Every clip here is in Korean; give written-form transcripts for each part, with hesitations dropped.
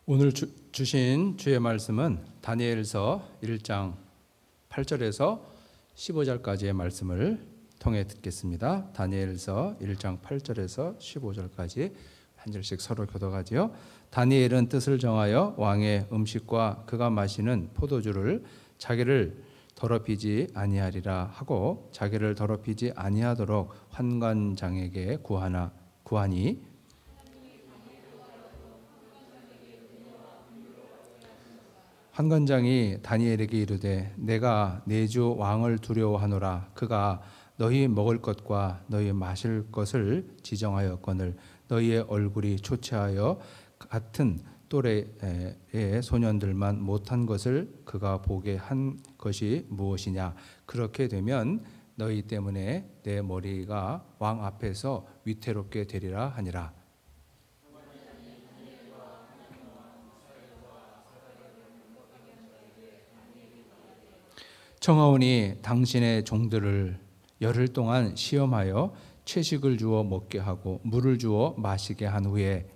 오늘 주신 주의 말씀은 다니엘서 1장 8절에서 15절까지의 말씀을 통해 듣겠습니다. 다니엘서 1장 8절에서 15절까지 한 절씩 서로 교독하지요. 다니엘은 뜻을 정하여 왕의 음식과 그가 마시는 포도주를 자기를 더럽히지 아니하리라 하고 자기를 더럽히지 아니하도록 환관장에게 구하니 환관장이 다니엘에게 이르되 내가 내 주 왕을 두려워하노라. 그가 너희 먹을 것과 너희 마실 것을 지정하였거늘 너희의 얼굴이 초췌하여 같은 또래의 소년들만 못한 것을 그가 보게 한 것이 무엇이냐. 그렇게 되면 너희 때문에 내 머리가 왕 앞에서 위태롭게 되리라 하니라. 청하오니 당신의 종들을 열흘 동안 시험하여 채식을 주어 먹게 하고 물을 주어 마시게 한 후에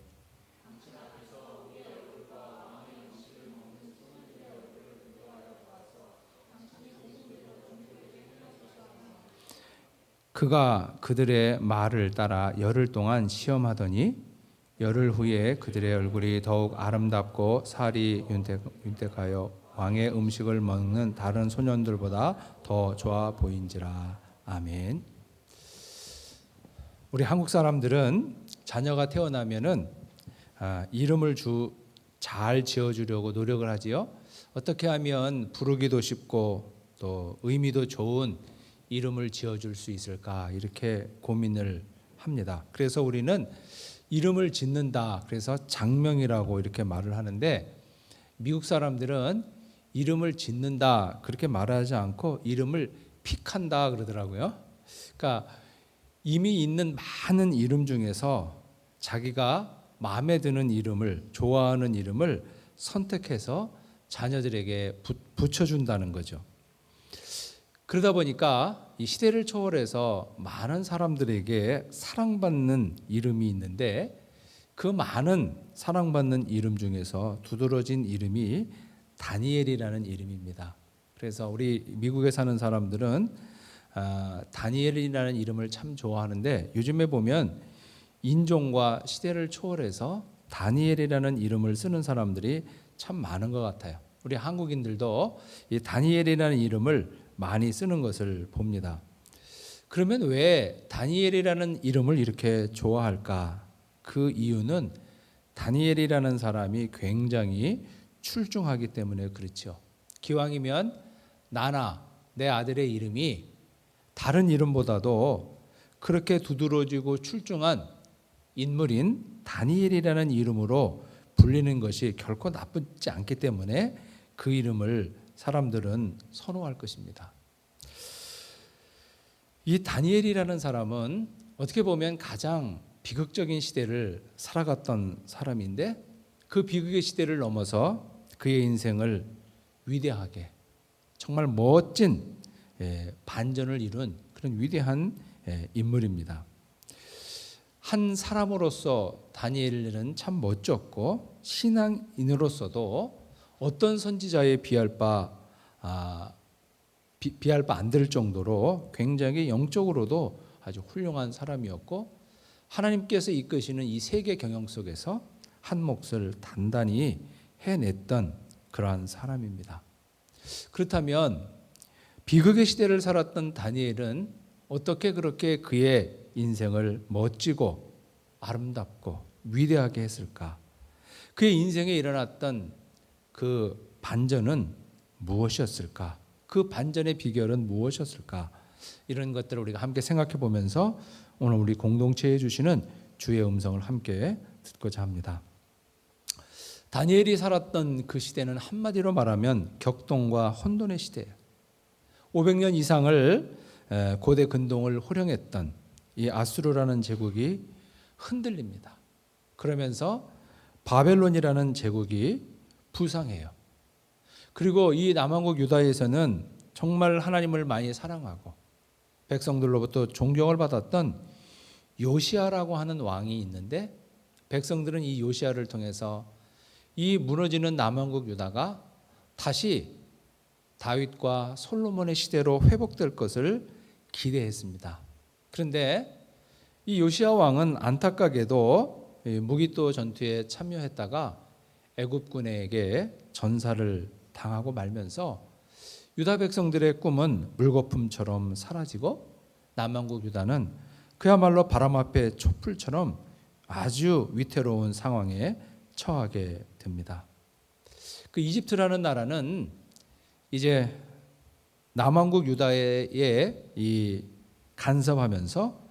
그가 그들의 말을 따라 열흘 동안 시험하더니 열흘 후에 그들의 얼굴이 더욱 아름답고 살이 윤택하여 왕의 음식을 먹는 다른 소년들보다 더 좋아 보인지라. 아멘. 우리 한국 사람들은 자녀가 태어나면은 이름을 잘 지어주려고 노력을 하지요. 어떻게 하면 부르기도 쉽고 또 의미도 좋은 이름을 지어줄 수 있을까 이렇게 고민을 합니다. 그래서 우리는 이름을 짓는다. 그래서 장명이라고 이렇게 말을 하는데 미국 사람들은 이름을 짓는다 그렇게 말하지 않고 이름을 픽한다 그러더라고요. 그러니까 이미 있는 많은 이름 중에서 자기가 마음에 드는 이름을 좋아하는 이름을 선택해서 자녀들에게 붙여준다는 거죠. 그러다 보니까 이 시대를 초월해서 많은 사람들에게 사랑받는 이름이 있는데 그 많은 사랑받는 이름 중에서 두드러진 이름이 다니엘이라는 이름입니다. 그래서 우리 미국에 사는 사람들은 다니엘이라는 이름을 참 좋아하는데 요즘에 보면 인종과 시대를 초월해서 다니엘이라는 이름을 쓰는 사람들이 참 많은 것 같아요. 우리 한국인들도 이 다니엘이라는 이름을 많이 쓰는 것을 봅니다. 그러면 왜 다니엘이라는 이름을 이렇게 좋아할까? 그 이유는 다니엘이라는 사람이 굉장히 출중하기 때문에 그렇죠. 기왕이면 나나 내 아들의 이름이 다른 이름보다도 그렇게 두드러지고 출중한 인물인 다니엘이라는 이름으로 불리는 것이 결코 나쁘지 않기 때문에 그 이름을 사람들은 선호할 것입니다. 이 다니엘이라는 사람은 어떻게 보면 가장 비극적인 시대를 살아갔던 사람인데 그 비극의 시대를 넘어서 그의 인생을 위대하게 정말 멋진 반전을 이룬 그런 위대한 인물입니다. 한 사람으로서 다니엘은 참 멋졌고 신앙인으로서도 어떤 선지자에 비할 바 안 될 정도로 굉장히 영적으로도 아주 훌륭한 사람이었고 하나님께서 이끄시는 이 세계 경영 속에서 한 몫을 단단히 해냈던 그러한 사람입니다. 그렇다면 비극의 시대를 살았던 다니엘은 어떻게 그렇게 그의 인생을 멋지고 아름답고 위대하게 했을까? 그의 인생에 일어났던 그 반전은 무엇이었을까? 그 반전의 비결은 무엇이었을까? 이런 것들을 우리가 함께 생각해 보면서 오늘 우리 공동체에 주시는 주의 음성을 함께 듣고자 합니다. 다니엘이 살았던 그 시대는 한마디로 말하면 격동과 혼돈의 시대예요. 500년 이상을 고대 근동을 호령했던 이 아수르라는 제국이 흔들립니다. 그러면서 바벨론이라는 제국이 부상해요. 그리고 이 남왕국 유다에서는 정말 하나님을 많이 사랑하고 백성들로부터 존경을 받았던 요시야라고 하는 왕이 있는데 백성들은 이 요시야를 통해서 이 무너지는 남왕국 유다가 다시 다윗과 솔로몬의 시대로 회복될 것을 기대했습니다. 그런데 이 요시야 왕은 안타깝게도 무기또 전투에 참여했다가 애굽군에게 전사를 당하고 말면서 유다 백성들의 꿈은 물거품처럼 사라지고 남왕국 유다는 그야말로 바람 앞에 촛불처럼 아주 위태로운 상황에 처하게 됩니다. 그 이집트라는 나라는 이제 남왕국 유다에 이 간섭하면서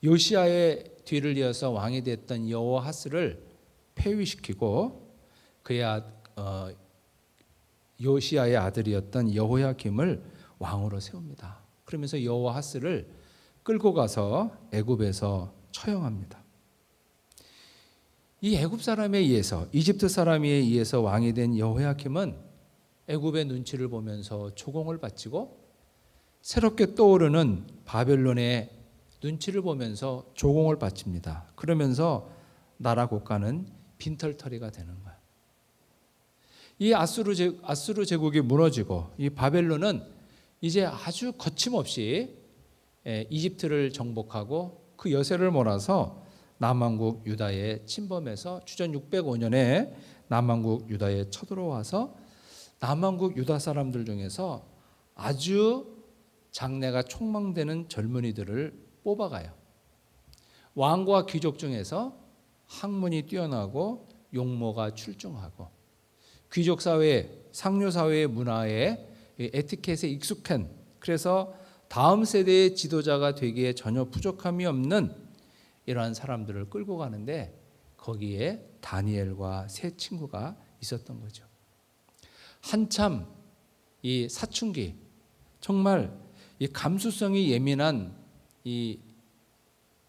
요시야의 뒤를 이어서 왕이 됐던 여호아하스를 폐위시키고 그의 요시야의 아들이었던 여호야김을 왕으로 세웁니다. 그러면서 여호아하스를 끌고 가서 애굽에서 처형합니다. 이 애굽 사람에 의해서 이집트 사람에 의해서 왕이 된 여호야김은 애굽의 눈치를 보면서 조공을 바치고 새롭게 떠오르는 바벨론의 눈치를 보면서 조공을 바칩니다. 그러면서 나라 국가는 빈털터리가 되는 거예요. 이 아수르 제국이 무너지고 이 바벨론은 이제 아주 거침없이 이집트를 정복하고 그 여세를 몰아서 남왕국 유다에 침범해서 주전 605년에 남왕국 유다에 쳐들어와서 남왕국 유다 사람들 중에서 아주 장래가 촉망되는 젊은이들을 뽑아가요. 왕과 귀족 중에서 학문이 뛰어나고 용모가 출중하고 귀족 사회, 상류 사회의 문화에 에티켓에 익숙한, 그래서 다음 세대의 지도자가 되기에 전혀 부족함이 없는 이러한 사람들을 끌고 가는데 거기에 다니엘과 세 친구가 있었던 거죠. 한참 이 사춘기, 정말 이 감수성이 예민한 이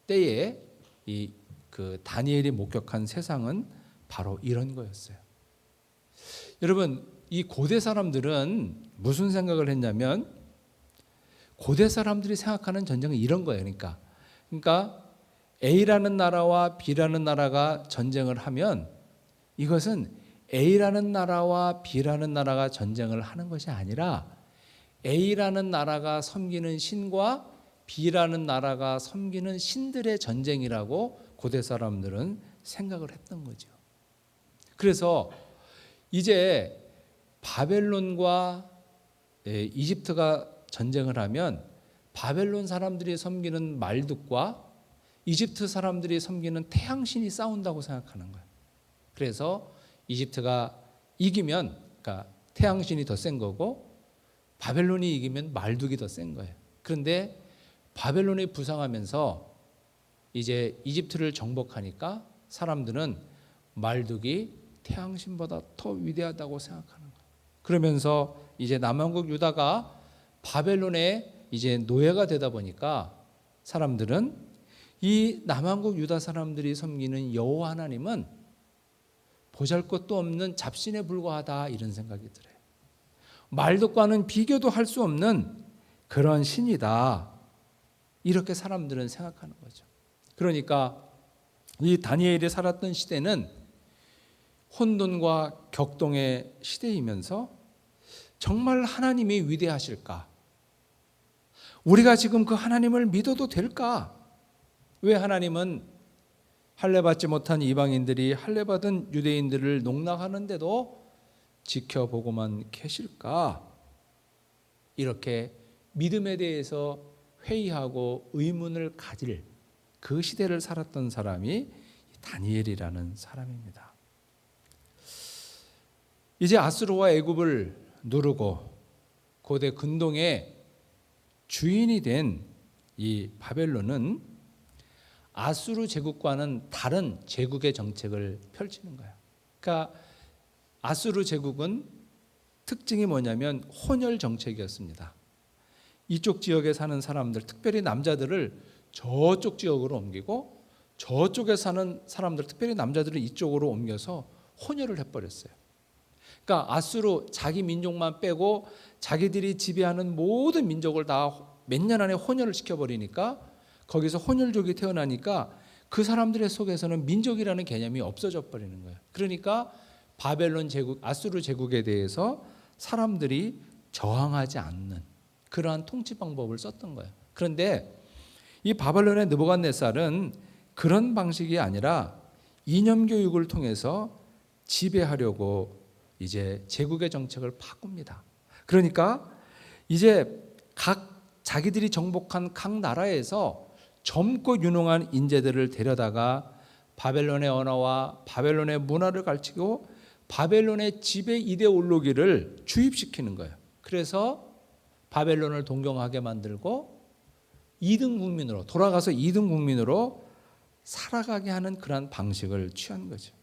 때에 이 그 다니엘이 목격한 세상은 바로 이런 거였어요. 여러분, 이 고대 사람들은 무슨 생각을 했냐면 고대 사람들이 생각하는 전쟁은 이런 거예요. 그러니까 A라는 나라와 B라는 나라가 전쟁을 하면 이것은 A라는 나라와 B라는 나라가 전쟁을 하는 것이 아니라 A라는 나라가 섬기는 신과 B라는 나라가 섬기는 신들의 전쟁이라고 고대 사람들은 생각을 했던 거죠. 그래서 이제 바벨론과 이집트가 전쟁을 하면 바벨론 사람들이 섬기는 말둑과 이집트 사람들이 섬기는 태양신이 싸운다고 생각하는 거예요. 그래서 이집트가 이기면 그러니까 태양신이 더 센 거고 바벨론이 이기면 말둑이 더 센 거예요. 그런데 바벨론이 부상하면서 이제 이집트를 정복하니까 사람들은 말둑이 태양신보다 더 위대하다고 생각하는 거예요. 그러면서 이제 남왕국 유다가 바벨론의 이제 노예가 되다 보니까 사람들은 이 남왕국 유다 사람들이 섬기는 여호와 하나님은 보잘것도 없는 잡신에 불과하다 이런 생각이 들어요. 말독과는 비교도 할 수 없는 그런 신이다. 이렇게 사람들은 생각하는 거죠. 그러니까 이 다니엘이 살았던 시대는 혼돈과 격동의 시대이면서 정말 하나님이 위대하실까? 우리가 지금 그 하나님을 믿어도 될까? 왜 하나님은 할례받지 못한 이방인들이 할례받은 유대인들을 농락하는데도 지켜보고만 계실까? 이렇게 믿음에 대해서 회의하고 의문을 가질 그 시대를 살았던 사람이 다니엘이라는 사람입니다. 이제 아수르와 애굽을 누르고 고대 근동의 주인이 된 이 바벨론은 아수르 제국과는 다른 제국의 정책을 펼치는 거예요. 그러니까 아수르 제국은 특징이 뭐냐면 혼혈 정책이었습니다. 이쪽 지역에 사는 사람들, 특별히 남자들을 저쪽 지역으로 옮기고 저쪽에 사는 사람들, 특별히 남자들을 이쪽으로 옮겨서 혼혈을 해버렸어요. 그러니까 아수르 자기 민족만 빼고 자기들이 지배하는 모든 민족을 다 몇 년 안에 혼혈을 시켜버리니까 거기서 혼혈족이 태어나니까 그 사람들의 속에서는 민족이라는 개념이 없어져 버리는 거예요. 그러니까 바벨론 제국, 아수르 제국에 대해서 사람들이 저항하지 않는 그러한 통치 방법을 썼던 거예요. 그런데 이 바벨론의 느부갓네살은 그런 방식이 아니라 이념 교육을 통해서 지배하려고 이제 제국의 정책을 바꿉니다. 그러니까 이제 각 자기들이 정복한 각 나라에서 젊고 유능한 인재들을 데려다가 바벨론의 언어와 바벨론의 문화를 가르치고 바벨론의 지배 이데올로기를 주입시키는 거예요. 그래서 바벨론을 동경하게 만들고 2등 국민으로 돌아가서 2등 국민으로 살아가게 하는 그러한 방식을 취한 거죠.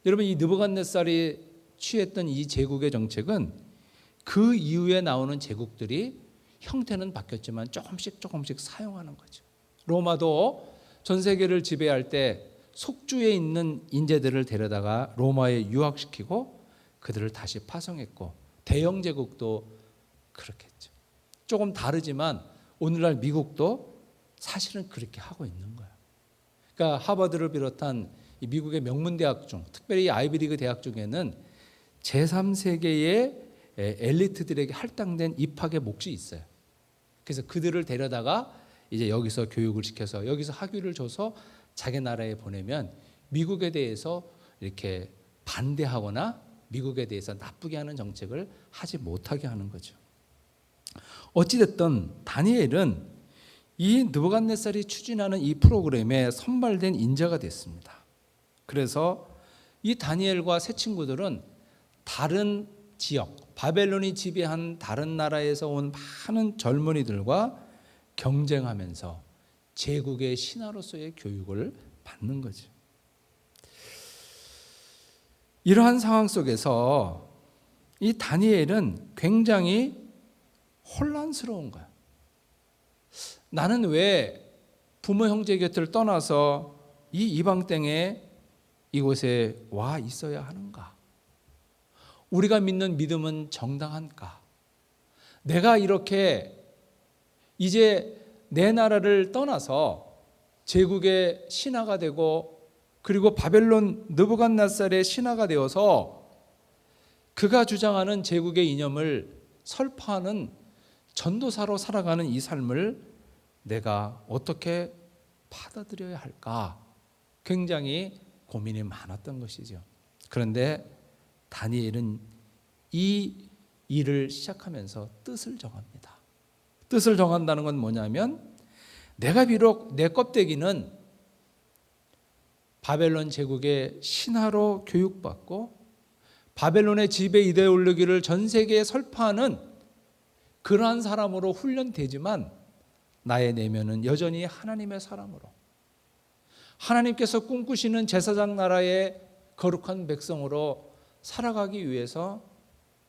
여러분, 이 느부갓네살이 취했던 이 제국의 정책은 그 이후에 나오는 제국들이 형태는 바뀌었지만 조금씩 사용하는 거죠. 로마도 전 세계를 지배할 때 속주에 있는 인재들을 데려다가 로마에 유학시키고 그들을 다시 파송했고, 대영 제국도 그렇게 했죠. 조금 다르지만 오늘날 미국도 사실은 그렇게 하고 있는 거예요. 그러니까 하버드를 비롯한 이 미국의 명문 대학 중, 특별히 아이비리그 대학 중에는 제3세계의 엘리트들에게 할당된 입학의 몫이 있어요. 그래서 그들을 데려다가 이제 여기서 교육을 시켜서 여기서 학위를 줘서 자기 나라에 보내면 미국에 대해서 이렇게 반대하거나 미국에 대해서 나쁘게 하는 정책을 하지 못하게 하는 거죠. 어찌됐든 다니엘은 이 느부갓네살이 추진하는 이 프로그램에 선발된 인재가 됐습니다. 그래서 이 다니엘과 세 친구들은 다른 지역, 바벨론이 지배한 다른 나라에서 온 많은 젊은이들과 경쟁하면서 제국의 신하로서의 교육을 받는 거죠. 이러한 상황 속에서 이 다니엘은 굉장히 혼란스러운 거야. 나는 왜 부모 형제 곁을 떠나서 이 이방 땅에 이곳에 와 있어야 하는가? 우리가 믿는 믿음은 정당한가? 내가 이렇게 이제 내 나라를 떠나서 제국의 신하가 되고 그리고 바벨론 느부갓네살의 신하가 되어서 그가 주장하는 제국의 이념을 설파하는 전도사로 살아가는 이 삶을 내가 어떻게 받아들여야 할까? 굉장히 고민이 많았던 것이죠. 그런데 다니엘은 이 일을 시작하면서 뜻을 정합니다. 뜻을 정한다는 건 뭐냐면 내가 비록 내 껍데기는 바벨론 제국의 신하로 교육받고 바벨론의 지배 이데올로기를 전 세계에 설파하는 그러한 사람으로 훈련되지만 나의 내면은 여전히 하나님의 사람으로 하나님께서 꿈꾸시는 제사장 나라의 거룩한 백성으로 살아가기 위해서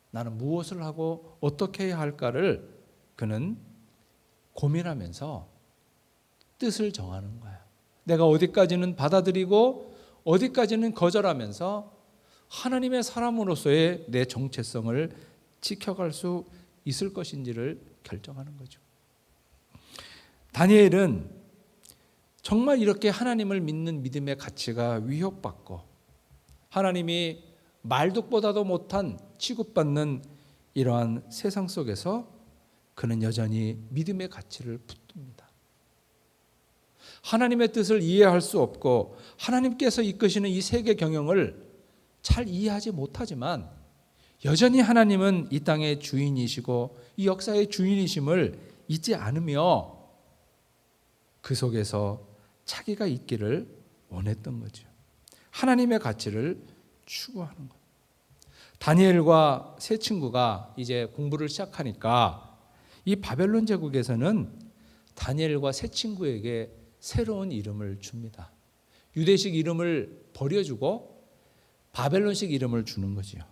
나는 무엇을 하고 어떻게 해야 할까를 그는 고민하면서 뜻을 정하는 거야. 내가 어디까지는 받아들이고 어디까지는 거절하면서 하나님의 사람으로서의 내 정체성을 지켜갈 수 있을 것인지를 결정하는 거죠. 다니엘은 정말 이렇게 하나님을 믿는 믿음의 가치가 위협받고 하나님이 말독보다도 못한 취급받는 이러한 세상 속에서 그는 여전히 믿음의 가치를 붙듭니다. 하나님의 뜻을 이해할 수 없고 하나님께서 이끄시는 이 세계 경영을 잘 이해하지 못하지만 여전히 하나님은 이 땅의 주인이시고 이 역사의 주인이심을 잊지 않으며 그 속에서 자기가 있기를 원했던 거죠. 하나님의 가치를 추구하는 것. 다니엘과 세 친구가 이제 공부를 시작하니까 이 바벨론 제국에서는 다니엘과 세 친구에게 새로운 이름을 줍니다. 유대식 이름을 버려주고 바벨론식 이름을 주는 거지요.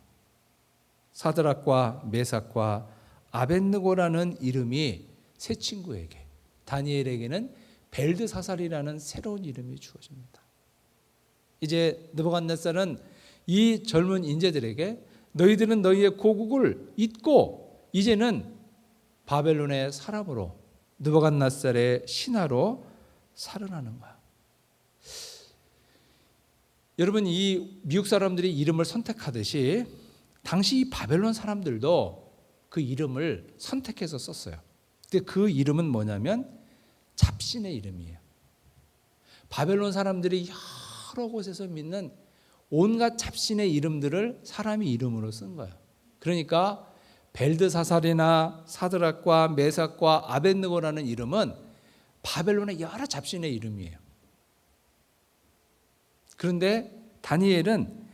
사드락과 메삭과 아벳느고라는 이름이 세 친구에게, 다니엘에게는 벨드사살이라는 새로운 이름이 주어집니다. 이제 느부갓네살은 이 젊은 인재들에게 너희들은 너희의 고국을 잊고 이제는 바벨론의 사람으로 느부갓네살의 신하로 살아나는 거야. 여러분, 이 미국 사람들이 이름을 선택하듯이 당시 이 바벨론 사람들도 그 이름을 선택해서 썼어요. 근데 그 이름은 뭐냐면 잡신의 이름이에요. 바벨론 사람들이 여러 곳에서 믿는 온갖 잡신의 이름들을 사람이 이름으로 쓴 거예요. 그러니까 벨드사살이나 사드락과 메삭과 아벳느고라는 이름은 바벨론의 여러 잡신의 이름이에요. 그런데 다니엘은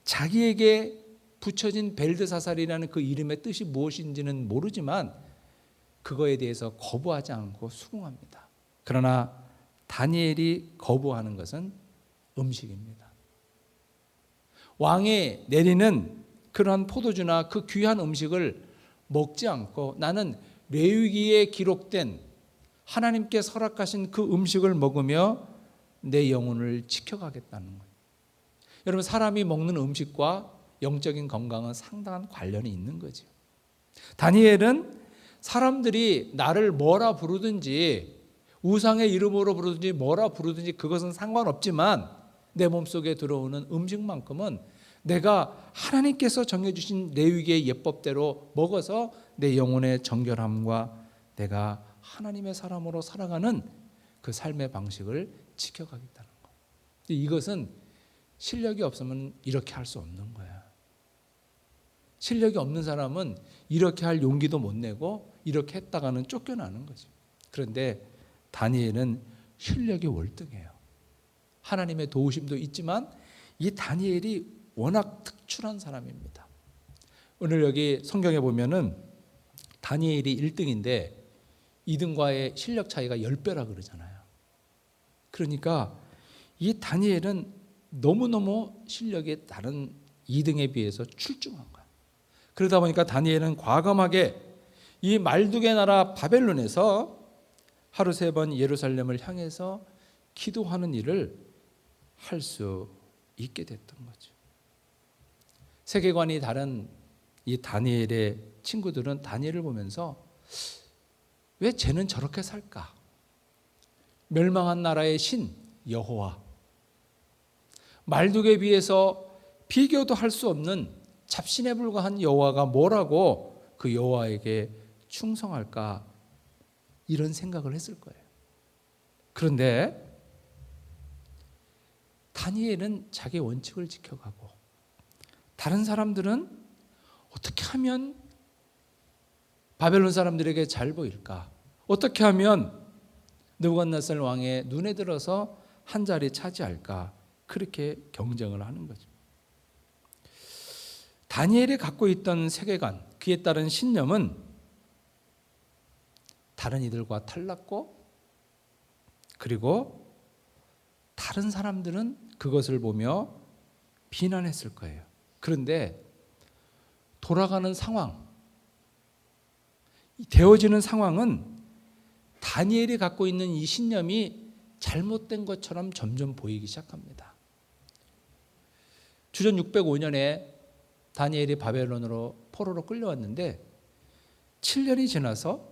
자기에게 붙여진 벨드사살이라는 그 이름의 뜻이 무엇인지는 모르지만 그거에 대해서 거부하지 않고 수긍합니다. 그러나 다니엘이 거부하는 것은 음식입니다. 왕이 내리는 그러한 포도주나 그 귀한 음식을 먹지 않고 나는 레위기에 기록된 하나님께 허락하신 그 음식을 먹으며 내 영혼을 지켜가겠다는 거예요. 여러분, 사람이 먹는 음식과 영적인 건강은 상당한 관련이 있는 거죠. 다니엘은 사람들이 나를 뭐라 부르든지 우상의 이름으로 부르든지 뭐라 부르든지 그것은 상관없지만 내 몸속에 들어오는 음식만큼은 내가 하나님께서 정해주신 레위기의 예법대로 먹어서 내 영혼의 정결함과 내가 하나님의 사람으로 살아가는 그 삶의 방식을 지켜가겠다는 것. 이것은 실력이 없으면 이렇게 할 수 없는 거야. 실력이 없는 사람은 이렇게 할 용기도 못 내고 이렇게 했다가는 쫓겨나는 거죠. 그런데 다니엘은 실력이 월등해요. 하나님의 도우심도 있지만 이 다니엘이 워낙 특출한 사람입니다. 오늘 여기 성경에 보면은 다니엘이 1등인데 2등과의 실력 차이가 10배라 그러잖아요. 그러니까 이 다니엘은 너무너무 실력이 다른 2등에 비해서 출중한 거야. 그러다 보니까 다니엘은 과감하게 이 말두개 나라 바벨론에서 하루 3번 예루살렘을 향해서 기도하는 일을 할 수 있게 됐던 거죠. 세계관이 다른 이 다니엘의 친구들은 다니엘을 보면서 왜 쟤는 저렇게 살까? 멸망한 나라의 신 여호와, 말뚝에 비해서 비교도 할 수 없는 잡신에 불과한 여호와가 뭐라고 그 여호와에게 충성할까? 이런 생각을 했을 거예요. 그런데 다니엘은 자기 원칙을 지켜가고 다른 사람들은 어떻게 하면 바벨론 사람들에게 잘 보일까? 어떻게 하면 느부갓네살 왕의 눈에 들어서 한 자리 차지할까? 그렇게 경쟁을 하는 거죠. 다니엘이 갖고 있던 세계관, 그에 따른 신념은 다른 이들과 달랐고, 그리고 다른 사람들은 그것을 보며 비난했을 거예요. 그런데 돌아가는 상황, 되어지는 상황은 다니엘이 갖고 있는 이 신념이 잘못된 것처럼 점점 보이기 시작합니다. 주전 605년에 다니엘이 바벨론으로 포로로 끌려왔는데 7년이 지나서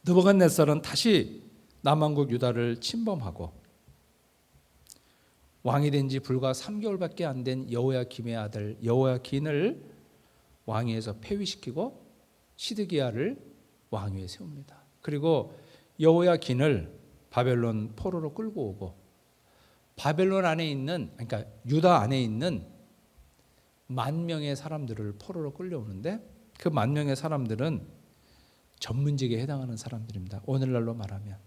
느부갓네살은 다시 남왕국 유다를 침범하고 왕이 된 지 불과 3개월밖에 안 된 여호야김의 아들 여호야긴을 왕위에서 폐위시키고 시드기야를 왕위에 세웁니다. 그리고 여호야긴을 바벨론 포로로 끌고 오고 바벨론 안에 있는, 그러니까 유다 안에 있는 10,000명의 사람들을 포로로 끌려오는데 그 10,000명의 사람들은 전문직에 해당하는 사람들입니다. 오늘날로 말하면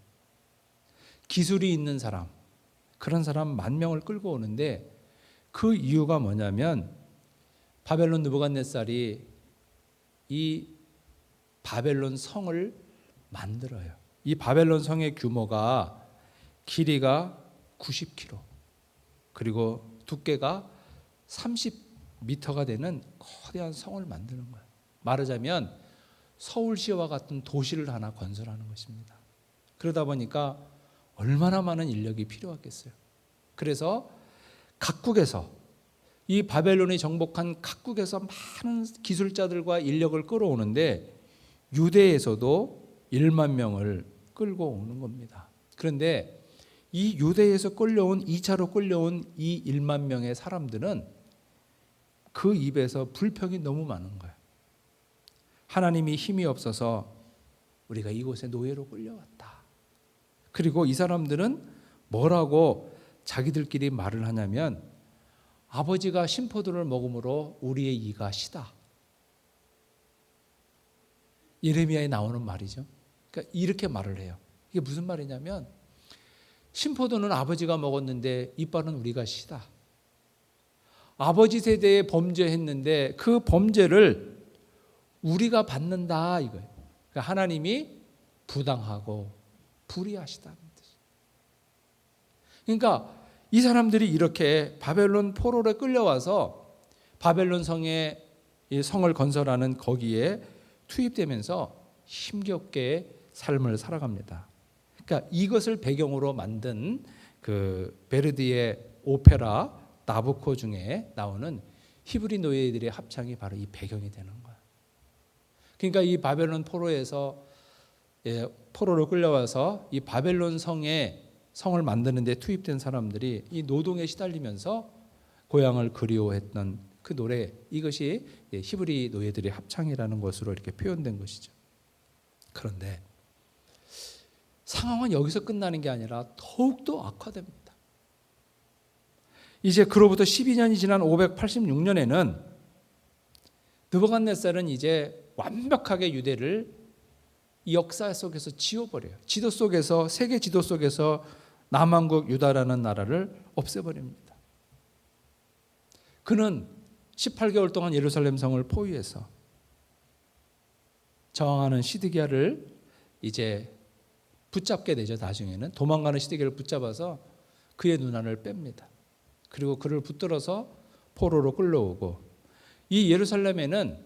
기술이 있는 사람, 그런 사람 10,000명을 끌고 오는데 그 이유가 뭐냐면 바벨론 느부갓네살이 이 바벨론 성을 만들어요. 이 바벨론 성의 규모가 길이가 90km 그리고 두께가 30m가 되는 거대한 성을 만드는 거예요. 말하자면 서울시와 같은 도시를 하나 건설하는 것입니다. 그러다 보니까 얼마나 많은 인력이 필요하겠어요. 그래서 각국에서 이 바벨론이 정복한 각국에서 많은 기술자들과 인력을 끌어오는데 유대에서도 10,000명을 끌고 오는 겁니다. 그런데 이 유대에서 끌려온 2차로 끌려온 이 1만 명의 사람들은 그 입에서 불평이 너무 많은 거예요. 하나님이 힘이 없어서 우리가 이곳에 노예로 끌려왔다. 그리고 이 사람들은 뭐라고 자기들끼리 말을 하냐면 아버지가 신포도를 먹음으로 우리의 이가 시다. 예레미야에 나오는 말이죠. 그러니까 이렇게 말을 해요. 이게 무슨 말이냐면 신포도는 아버지가 먹었는데 이빨은 우리가 시다. 아버지 세대에 범죄했는데 그 범죄를 우리가 받는다 이거예요. 그러니까 하나님이 부당하고 불의하시다는 뜻이에요. 그러니까 이 사람들이 이렇게 바벨론 포로에 끌려와서 바벨론 성에 성을 건설하는 거기에 투입되면서 힘겹게 삶을 살아갑니다. 그러니까 이것을 배경으로 만든 그 베르디의 오페라 나부코 중에 나오는 히브리 노예들의 합창이 바로 이 배경이 되는 거예요. 그러니까 이 바벨론 포로에서 포로로 끌려와서 이 바벨론 성을 만드는 데 투입된 사람들이 이 노동에 시달리면서 고향을 그리워했던 그 노래, 이것이 히브리 노예들의 합창이라는 것으로 이렇게 표현된 것이죠. 그런데 상황은 여기서 끝나는 게 아니라 더욱더 악화됩니다. 이제 그로부터 12년이 지난 586년에는 느부갓네살은 이제 완벽하게 유대를 이 역사 속에서 지워버려요. 지도 속에서, 세계 지도 속에서 남왕국 유다라는 나라를 없애버립니다. 그는 18개월 동안 예루살렘 성을 포위해서 저항하는 시드기야를 이제 붙잡게 되죠. 나중에는 도망가는 시드기야를 붙잡아서 그의 눈안을 뺍니다. 그리고 그를 붙들어서 포로로 끌려오고, 이 예루살렘에는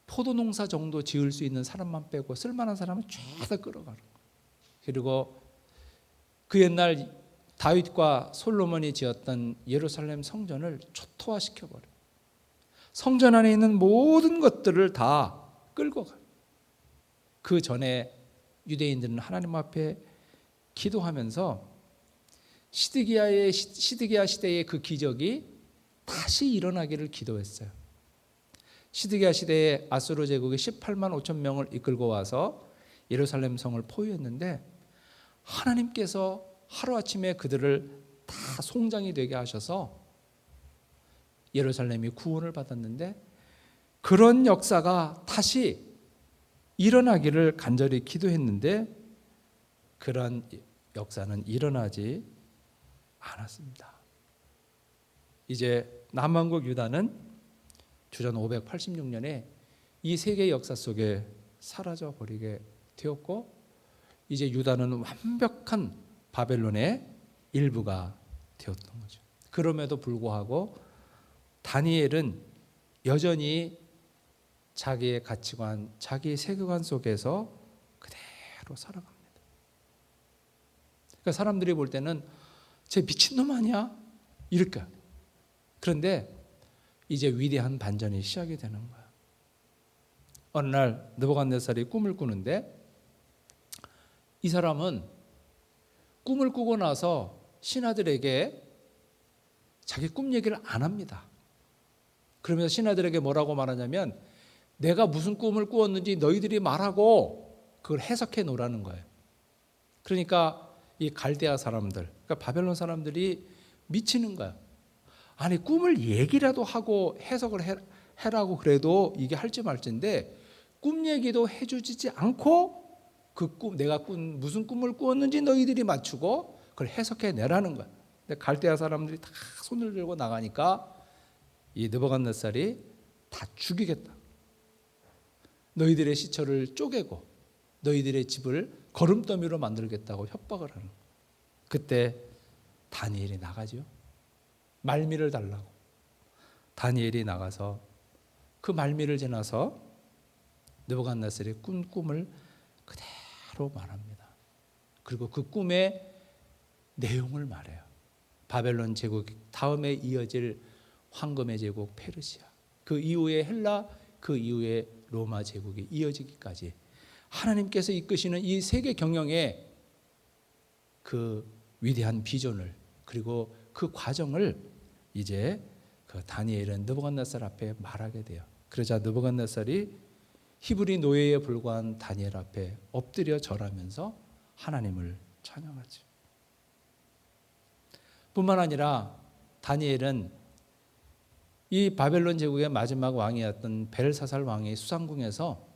포도 농사 정도 지을 수 있는 사람만 빼고 쓸만한 사람은 쫙 끌어가는 거예요. 그리고 그 옛날 다윗과 솔로몬이 지었던 예루살렘 성전을 초토화시켜버려요. 성전 안에 있는 모든 것들을 다 끌고 가요. 그 전에 유대인들은 하나님 앞에 기도하면서 시드기야 시대의 그 기적이 다시 일어나기를 기도했어요. 시드기야 시대에 아수르 제국이 18만 5천 명을 이끌고 와서 예루살렘 성을 포위했는데 하나님께서 하루아침에 그들을 다 송장이 되게 하셔서 예루살렘이 구원을 받았는데, 그런 역사가 다시 일어나기를 간절히 기도했는데 그런 역사는 일어나지 않았습니다. 이제 남왕국 유다는 주전 586년에 이 세계 역사 속에 사라져 버리게 되었고, 이제 유다는 완벽한 바벨론의 일부가 되었던 거죠. 그럼에도 불구하고 다니엘은 여전히 자기의 가치관, 자기의 세계관 속에서 그대로 살아갑니다. 그러니까 사람들이 볼 때는 쟤 미친놈 아니야? 이럴까? 그런데 이제 위대한 반전이 시작이 되는 거야. 어느 날 느부갓네살이 꿈을 꾸는데, 이 사람은 꿈을 꾸고 나서 신하들에게 자기 꿈 얘기를 안 합니다. 그러면서 신하들에게 뭐라고 말하냐면, 내가 무슨 꿈을 꾸었는지 너희들이 말하고 그걸 해석해 놓으라는 거예요. 그러니까 이 갈대아 사람들, 그러니까 바벨론 사람들이 미치는 거야. 아니, 꿈을 얘기라도 하고 해석을 해라고 그래도 이게 할지 말지인데, 꿈 얘기도 해주지 않고 그 꿈, 내가 무슨 꿈을 꾸었는지 너희들이 맞추고 그걸 해석해 내라는 거야. 근데 갈대아 사람들이 다 손을 들고 나가니까 이 느부갓네살이 다 죽이겠다. 너희들의 시체를 쪼개고 너희들의 집을 거름더미로 만들겠다고 협박을 하는 거야. 그때 다니엘이 나가죠. 말미를 달라고. 다니엘이 나가서 그 말미를 지나서 느부갓네살이 꾼 꿈을 그대로 말합니다. 그리고 그 꿈의 내용을 말해요. 바벨론 제국 다음에 이어질 황금의 제국 페르시아, 그 이후에 헬라, 그 이후에 로마 제국이 이어지기까지 하나님께서 이끄시는 이 세계 경영의 그 위대한 비전을 그리고 그 과정을 이제 그 다니엘은 느부갓네살 앞에 말하게 돼요. 그러자 느부갓네살이 히브리 노예에 불과한 다니엘 앞에 엎드려 절하면서 하나님을 찬양하죠. 뿐만 아니라 다니엘은 이 바벨론 제국의 마지막 왕이었던 벨사살 왕의 수상궁에서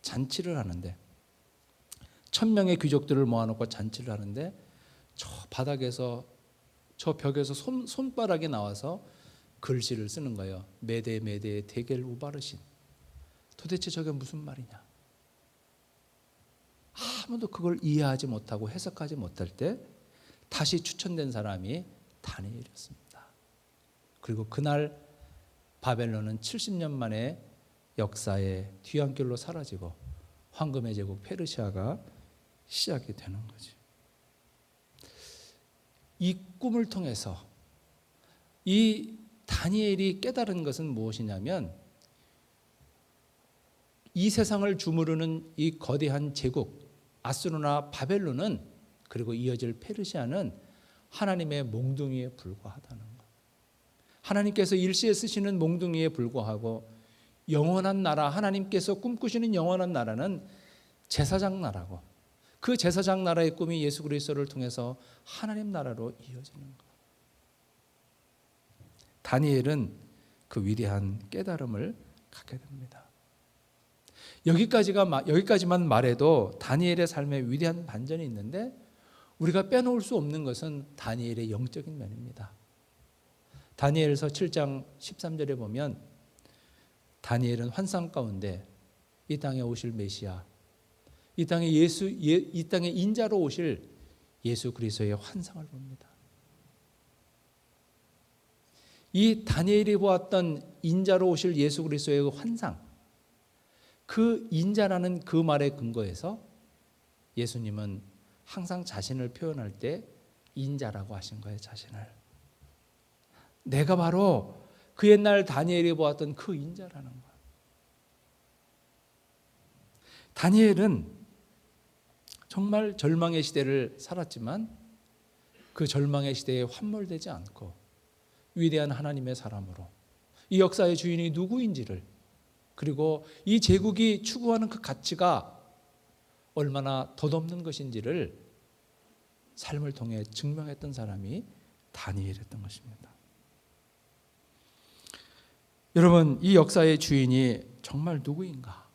잔치를 하는데 1000명의 귀족들을 모아놓고 잔치를 하는데 저 바닥에서 저 벽에서 손바닥이 나와서 글씨를 쓰는 거예요. 메데 메데 데겔 우바르신. 도대체 저게 무슨 말이냐? 아무도 그걸 이해하지 못하고 해석하지 못할 때 다시 추천된 사람이 다니엘이었습니다. 그리고 그날 바벨론은 70년 만에 역사의 뒤안길로 사라지고 황금의 제국 페르시아가 시작이 되는 거지. 이 꿈을 통해서 이 다니엘이 깨달은 것은 무엇이냐면 이 세상을 주무르는 이 거대한 제국 아수르나 바벨론은 그리고 이어질 페르시아는 하나님의 몽둥이에 불과하다는 것. 하나님께서 일시에 쓰시는 몽둥이에 불과하고 영원한 나라, 하나님께서 꿈꾸시는 영원한 나라는 제사장 나라고 그 제사장 나라의 꿈이 예수 그리스도를 통해서 하나님 나라로 이어지는 것. 다니엘은 그 위대한 깨달음을 갖게 됩니다. 여기까지만 말해도 다니엘의 삶에 위대한 반전이 있는데 우리가 빼놓을 수 없는 것은 다니엘의 영적인 면입니다. 다니엘서 7장 13절에 보면 다니엘은 환상 가운데 이 땅에 오실 메시아, 이 땅에 인자로 오실 예수 그리스도의 환상을 봅니다. 이 다니엘이 보았던 인자로 오실 예수 그리스도의 환상, 그 인자라는 그 말의 근거에서 예수님은 항상 자신을 표현할 때 인자라고 하신 거예요. 자신을. 내가 바로 그 옛날 다니엘이 보았던 그 인자라는 거예요. 다니엘은 정말 절망의 시대를 살았지만 그 절망의 시대에 환몰되지 않고 위대한 하나님의 사람으로 이 역사의 주인이 누구인지를 그리고 이 제국이 추구하는 그 가치가 얼마나 덧없는 것인지를 삶을 통해 증명했던 사람이 다니엘이었던 것입니다. 여러분, 이 역사의 주인이 정말 누구인가?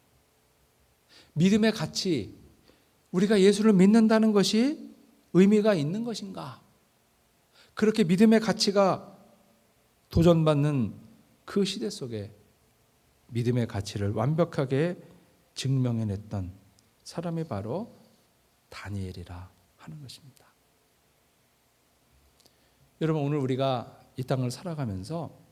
믿음의 가치, 우리가 예수를 믿는다는 것이 의미가 있는 것인가? 그렇게 믿음의 가치가 도전받는 그 시대 속에 믿음의 가치를 완벽하게 증명해냈던 사람이 바로 다니엘이라 하는 것입니다. 여러분, 오늘 우리가 이 땅을 살아가면서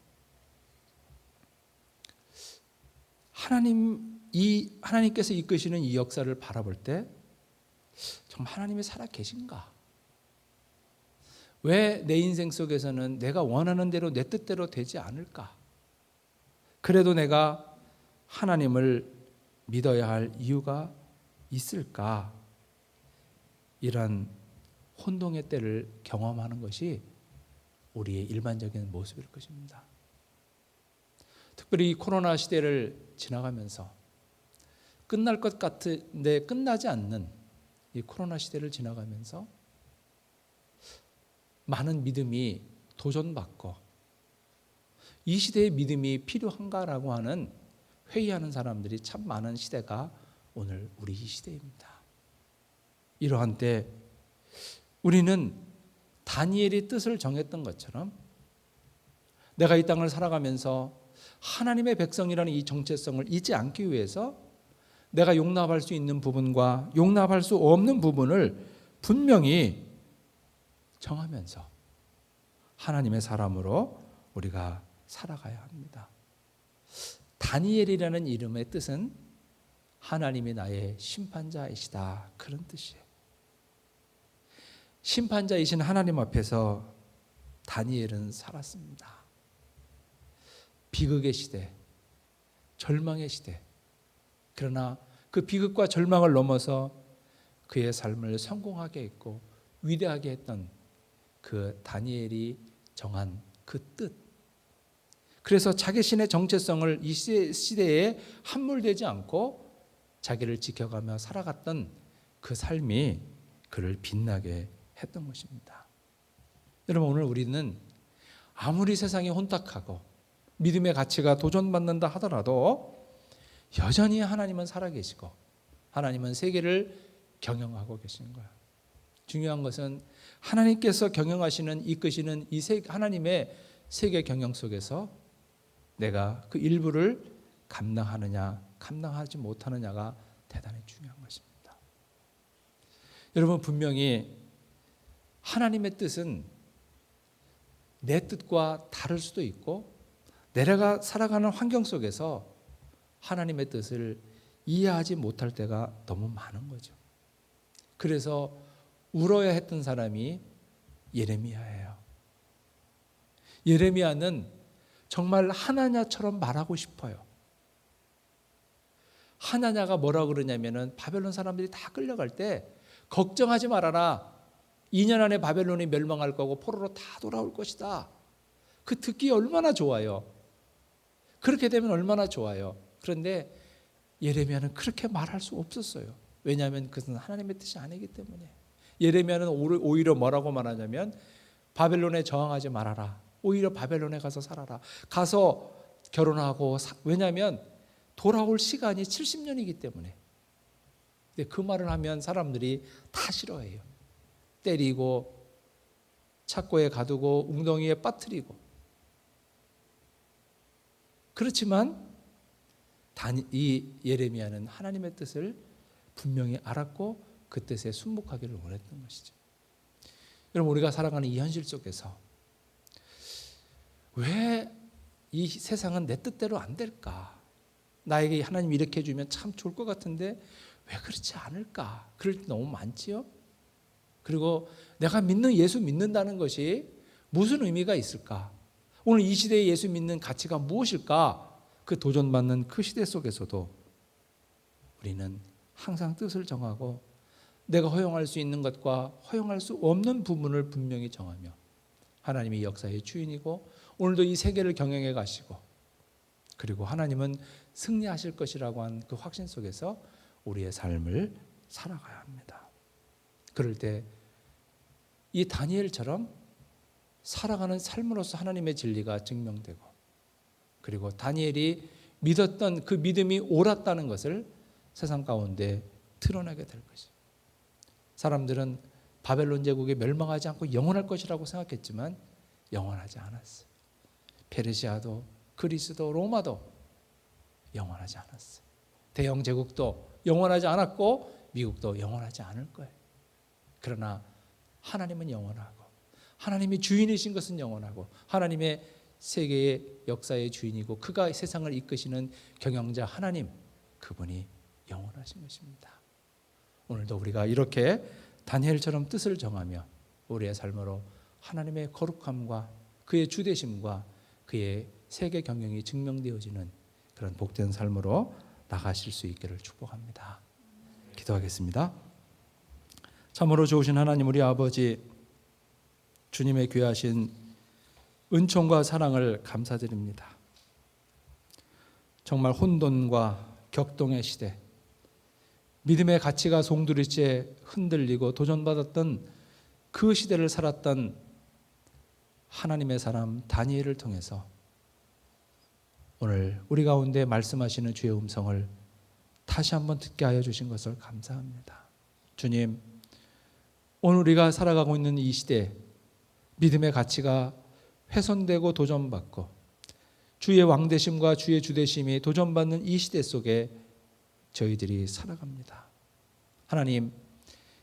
하나님께서 이끄시는 이 역사를 바라볼 때 정말 하나님이 살아 계신가? 왜 내 인생 속에서는 내가 원하는 대로 내 뜻대로 되지 않을까? 그래도 내가 하나님을 믿어야 할 이유가 있을까? 이런 혼동의 때를 경험하는 것이 우리의 일반적인 모습일 것입니다. 특별히 이 코로나 시대를 지나가면서 끝날 것 같은데 끝나지 않는 이 코로나 시대를 지나가면서 많은 믿음이 도전받고 이 시대의 믿음이 필요한가라고 하는 회의하는 사람들이 참 많은 시대가 오늘 우리 이 시대입니다. 이러한 때 우리는 다니엘이 뜻을 정했던 것처럼 내가 이 땅을 살아가면서 하나님의 백성이라는 이 정체성을 잊지 않기 위해서 내가 용납할 수 있는 부분과 용납할 수 없는 부분을 분명히 정하면서 하나님의 사람으로 우리가 살아가야 합니다. 다니엘이라는 이름의 뜻은 하나님이 나의 심판자이시다, 그런 뜻이에요. 심판자이신 하나님 앞에서 다니엘은 살았습니다. 비극의 시대, 절망의 시대. 그러나 그 비극과 절망을 넘어서 그의 삶을 성공하게 했고 위대하게 했던 그 다니엘이 정한 그 뜻. 그래서 자기 신의 정체성을 이 시대에 함몰되지 않고 자기를 지켜가며 살아갔던 그 삶이 그를 빛나게 했던 것입니다. 여러분, 오늘 우리는 아무리 세상이 혼탁하고 믿음의 가치가 도전받는다 하더라도 여전히 하나님은 살아계시고 하나님은 세계를 경영하고 계시는 거예요. 중요한 것은 하나님께서 경영하시는, 이끄시는 이 하나님의 세계 경영 속에서 내가 그 일부를 감당하느냐 감당하지 못하느냐가 대단히 중요한 것입니다. 여러분, 분명히 하나님의 뜻은 내 뜻과 다를 수도 있고 내가 살아가는 환경 속에서 하나님의 뜻을 이해하지 못할 때가 너무 많은 거죠. 그래서 울어야 했던 사람이 예레미야예요. 예레미야는 정말 하나냐처럼 말하고 싶어요. 하나냐가 뭐라고 그러냐면은 바벨론 사람들이 다 끌려갈 때 걱정하지 말아라. 2년 안에 바벨론이 멸망할 거고 포로로 다 돌아올 것이다. 그 듣기 얼마나 좋아요. 그렇게 되면 얼마나 좋아요. 그런데 예레미야는 그렇게 말할 수 없었어요. 왜냐하면 그것은 하나님의 뜻이 아니기 때문에. 예레미야는 오히려 뭐라고 말하냐면 바벨론에 저항하지 말아라. 오히려 바벨론에 가서 살아라. 가서 결혼하고 왜냐하면 돌아올 시간이 70년이기 때문에. 근데 그 말을 하면 사람들이 다 싫어해요. 때리고 착고에 가두고 웅덩이에 빠뜨리고. 그렇지만 이 예레미야는 하나님의 뜻을 분명히 알았고 그 뜻에 순복하기를 원했던 것이죠. 여러분, 우리가 살아가는 이 현실 속에서 왜 이 세상은 내 뜻대로 안 될까? 나에게 하나님이 이렇게 해주면 참 좋을 것 같은데 왜 그렇지 않을까? 그럴 때 너무 많지요. 그리고 내가 믿는 예수 믿는다는 것이 무슨 의미가 있을까? 오늘 이 시대에 예수 믿는 가치가 무엇일까? 그 도전받는 그 시대 속에서도 우리는 항상 뜻을 정하고 내가 허용할 수 있는 것과 허용할 수 없는 부분을 분명히 정하며 하나님이 역사의 주인이고 오늘도 이 세계를 경영해 가시고 그리고 하나님은 승리하실 것이라고 한 그 확신 속에서 우리의 삶을 살아가야 합니다. 그럴 때 이 다니엘처럼 살아가는 삶으로서 하나님의 진리가 증명되고 그리고 다니엘이 믿었던 그 믿음이 옳았다는 것을 세상 가운데 드러나게 될 것이죠. 사람들은 바벨론 제국이 멸망하지 않고 영원할 것이라고 생각했지만 영원하지 않았어요. 페르시아도 그리스도 로마도 영원하지 않았어요. 대영 제국도 영원하지 않았고 미국도 영원하지 않을 거예요. 그러나 하나님은 영원하고 하나님이 주인이신 것은 영원하고 하나님의 세계의 역사의 주인이고 그가 세상을 이끄시는 경영자 하나님, 그분이 영원하신 것입니다. 오늘도 우리가 이렇게 다니엘처럼 뜻을 정하며 우리의 삶으로 하나님의 거룩함과 그의 주되심과 그의 세계 경영이 증명되어지는 그런 복된 삶으로 나가실 수 있기를 축복합니다. 기도하겠습니다. 참으로 좋으신 하나님, 우리 아버지, 주님의 귀하신 은총과 사랑을 감사드립니다. 정말 혼돈과 격동의 시대, 믿음의 가치가 송두리째 흔들리고 도전받았던 그 시대를 살았던 하나님의 사람 다니엘을 통해서 오늘 우리 가운데 말씀하시는 주의 음성을 다시 한번 듣게 하여 주신 것을 감사합니다. 주님, 오늘 우리가 살아가고 있는 이 시대, 믿음의 가치가 훼손되고 도전받고 주의 왕되심과 주의 주되심이 도전받는 이 시대 속에 저희들이 살아갑니다. 하나님,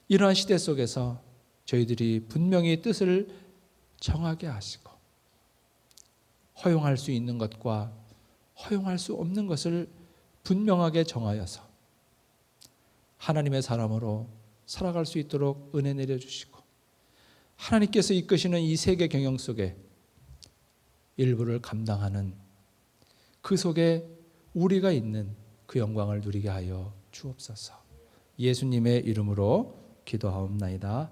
이러한 시대 속에서 저희들이 분명히 뜻을 정하게 하시고 허용할 수 있는 것과 허용할 수 없는 것을 분명하게 정하여서 하나님의 사람으로 살아갈 수 있도록 은혜 내려주시고 하나님께서 이끄시는 이 세계 경영 속에 일부를 감당하는 그 속에 우리가 있는 그 영광을 누리게 하여 주옵소서. 예수님의 이름으로 기도하옵나이다.